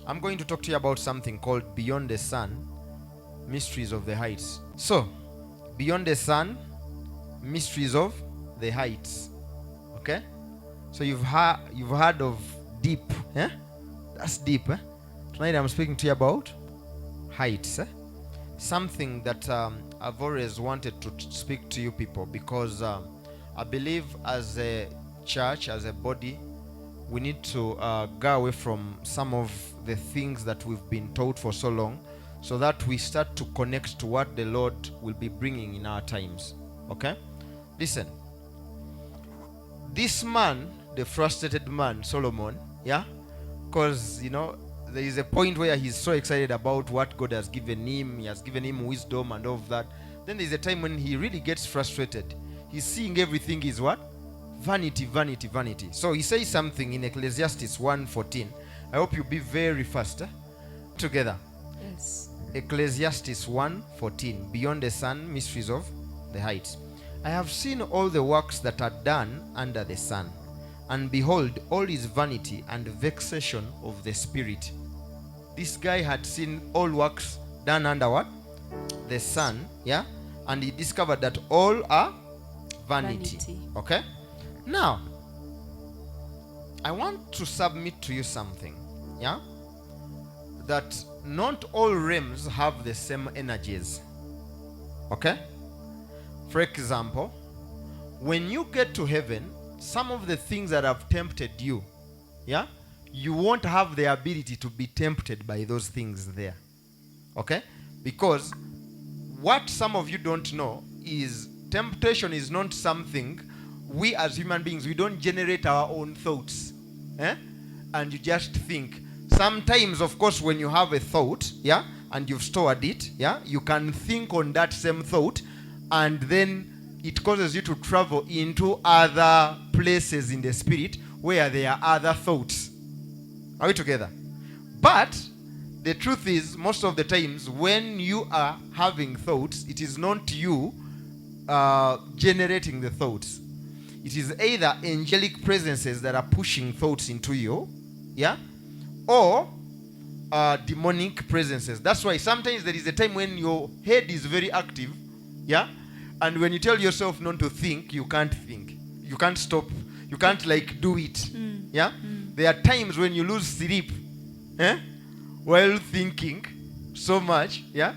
I'm going to talk to you about something called Beyond the Sun, Mysteries of the Heights. So, Beyond the Sun, Mysteries of the Heights. Okay? So you've heard of deep, eh? That's deep, eh? Tonight I'm speaking to you about heights, eh? Something that I've always wanted to speak to you people, because I believe as a church, as a body, we need to go away from some of the things that we've been taught for so long, so that we start to connect to what the Lord will be bringing in our times. Okay? Listen. This man, the frustrated man, Solomon, yeah? Because, there is a point where he's so excited about what God has given him. He has given him wisdom and all of that. Then there's a time when he really gets frustrated. He's seeing everything is what? Vanity, vanity, vanity. So he says something in Ecclesiastes 1:14. I hope you be very fast. Together. Yes. Ecclesiastes 1:14. Beyond the sun, mysteries of the heights. I have seen all the works that are done under the sun, and behold, all is vanity and vexation of the spirit. This guy had seen all works done under what? The sun, yeah? And he discovered that all are vanity. Okay? Now, I want to submit to you something, yeah? That not all realms have the same energies. Okay? For example, when you get to heaven, some of the things that have tempted you, yeah, you won't have the ability to be tempted by those things there. Okay? Because what some of you don't know is temptation is not something we as human beings, we don't generate our own thoughts. And you just think. Sometimes, of course, when you have a thought, yeah, and you've stored it, yeah, you can think on that same thought, and then it causes you to travel into other places in the spirit where there are other thoughts. Are we together? But the truth is, most of the times when you are having thoughts, it is not you generating the thoughts. It is either angelic presences that are pushing thoughts into you, yeah, or demonic presences. That's why sometimes there is a time when your head is very active, yeah, and when you tell yourself not to think, you can't think. You can't stop. You can't do it. Yeah? There are times when you lose sleep while thinking so much, yeah?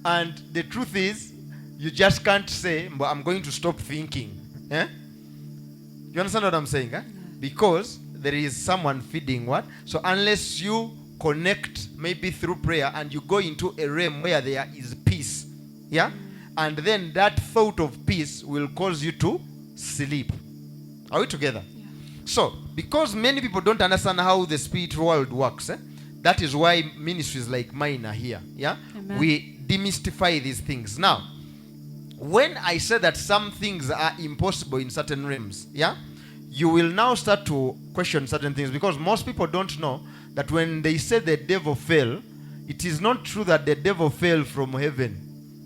And the truth is, you just can't say, but I'm going to stop thinking. You understand what I'm saying? Because there is someone feeding what? So unless you connect maybe through prayer and you go into a realm where there is peace, yeah? And then that thought of peace will cause you to sleep. Are we together? Yeah. So, because many people don't understand how the spiritual world works, that is why ministries like mine are here. Yeah? Amen. We demystify these things. Now, when I say that some things are impossible in certain realms, yeah, you will now start to question certain things, because most people don't know that when they say the devil fell, it is not true that the devil fell from heaven,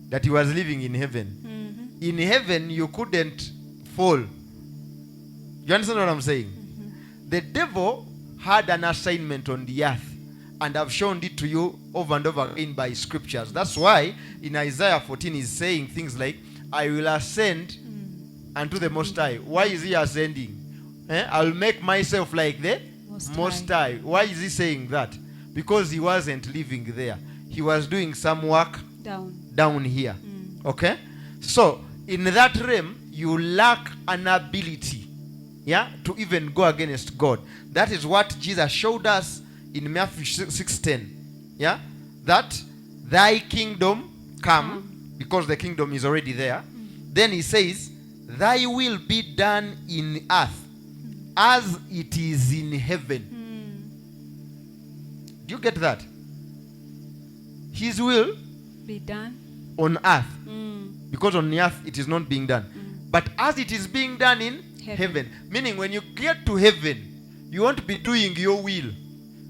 that he was living in heaven. Mm-hmm. In heaven, you couldn't fall. You understand what I'm saying? Mm-hmm. The devil had an assignment on the earth, and I've shown it to you over and over again by scriptures. That's why in Isaiah 14 he's saying things like, I will ascend unto the Most High. Why is he ascending? I'll make myself like the Most High. Why is he saying that? Because he wasn't living there. He was doing some work down here. Okay? So, in that realm, you lack an ability, yeah, to even go against God. That is what Jesus showed us in Matthew 6:10. Yeah? That thy kingdom come, because the kingdom is already there. Then he says, thy will be done in earth as it is in heaven. Do you get that? His will be done on earth, because on the earth it is not being done, but as it is being done in heaven. Meaning when you get to heaven, you won't be doing your will.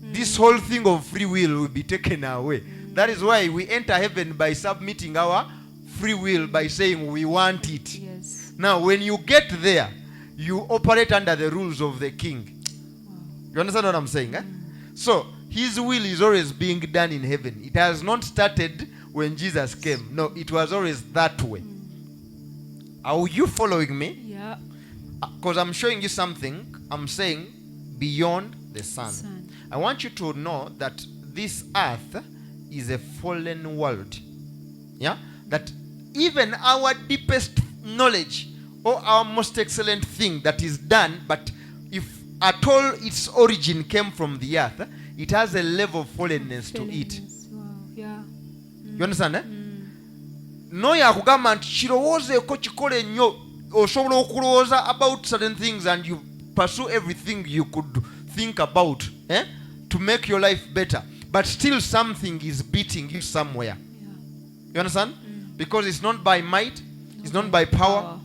This whole thing of free will be taken away. That is why we enter heaven by submitting our free will, by saying we want it. Yes. Now when you get there, you operate under the rules of the king. Wow. You understand what I'm saying? So His will is always being done in heaven. It has not started when Jesus came. No, it was always that way. Are you following me? Yeah. Because I'm showing you something. I'm saying beyond the sun. I want you to know that this earth is a fallen world. Yeah? That even our deepest knowledge or our most excellent thing that is done, but if at all its origin came from the earth, it has a level of fallenness to it. Wow. Yeah. You understand? No yakugamba nti kirowoozeeko kikole nnyo osobola okulowooza about certain things and you pursue everything you could think about to make your life better, but still something is beating you somewhere. You understand? Because it's not by might, it's not by power,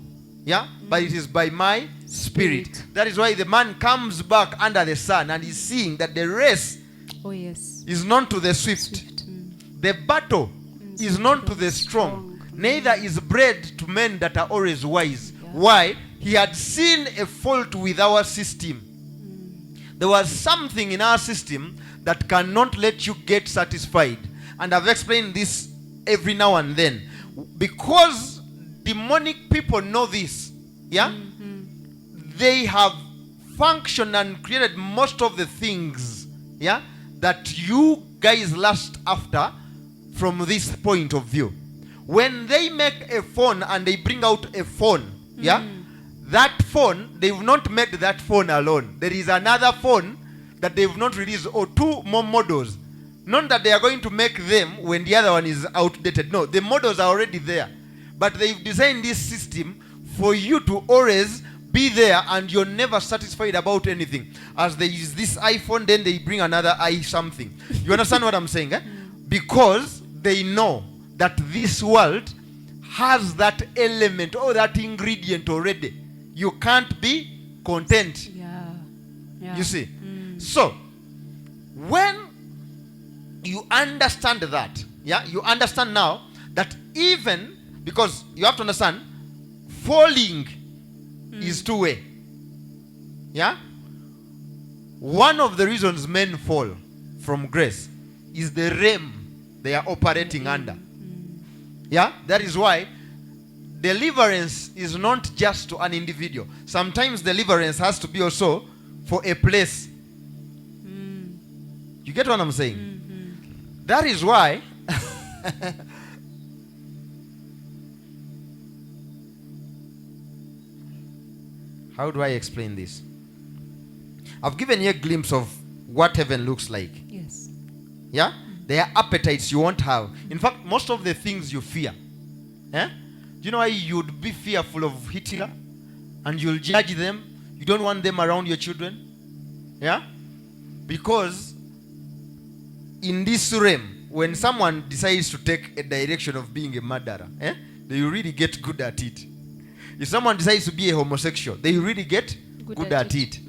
but it is by my spirit. That is why the man comes back under the sun and is seeing that the race is not to the swift. The battle is not to the strong. Neither is bread to men that are always wise. Why? He had seen a fault with our system. There was something in our system that cannot let you get satisfied. And I've explained this every now and then. Because demonic people know this. Yeah? They have functioned and created most of the things that you guys lust after from this point of view. When they make a phone and they bring out a phone, that phone, they've not made that phone alone. There is another phone that they've not released, or two more models. Not that they are going to make them when the other one is outdated. No, the models are already there. But they've designed this system for you to always be there and you're never satisfied about anything. As they use this iPhone, then they bring another something. You understand what I'm saying? Because they know that this world has that element or that ingredient already. You can't be content. You see? So, when you understand that, you understand now that even, because you have to understand, falling is two-way. One of the reasons men fall from grace is the realm they are operating under. That is why deliverance is not just to an individual. Sometimes deliverance has to be also for a place. You get what I'm saying? That is why how do I explain this? I've given you a glimpse of what heaven looks like. Yes. There are appetites you won't have. In fact, most of the things you fear. Do you know why you'd be fearful of Hitler? And you'll judge them. You don't want them around your children. Because in this realm, when someone decides to take a direction of being a murderer, they really get good at it. If someone decides to be a homosexual, they really get good at it.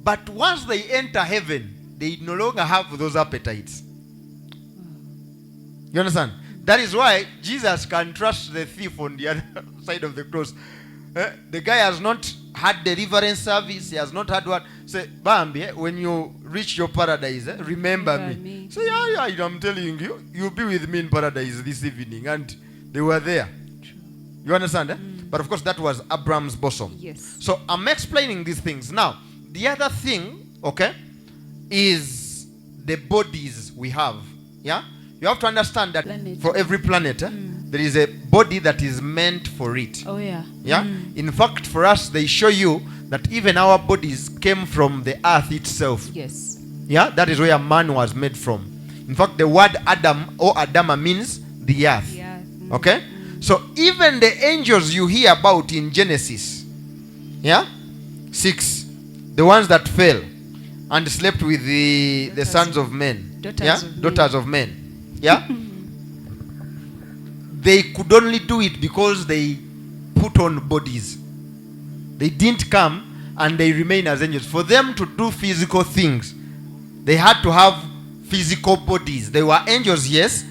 But once they enter heaven, they no longer have those appetites. You understand? That is why Jesus can trust the thief on the other side of the cross. The guy has not had deliverance service. He has not had what? Say, Bambi, when you reach your paradise, remember me. Say, I'm telling you, you'll be with me in paradise this evening. And they were there. True. You understand? But of course, that was Abraham's bosom. Yes. So I'm explaining these things. Now, the other thing, is the bodies we have. You have to understand that for every planet, there is a body that is meant for it. In fact, for us, they show you that even our bodies came from the earth itself. Yes. That is where man was made from. In fact, the word Adam or Adama means the earth. Okay? So even the angels you hear about in Genesis, 6, the ones that fell and slept with the sons of men, daughters of men. They could only do it because they put on bodies. They didn't come and they remain as angels. For them to do physical things, they had to have physical bodies. They were angels, yes,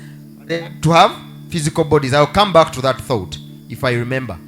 they had to have physical bodies. I'll come back to that thought if I remember.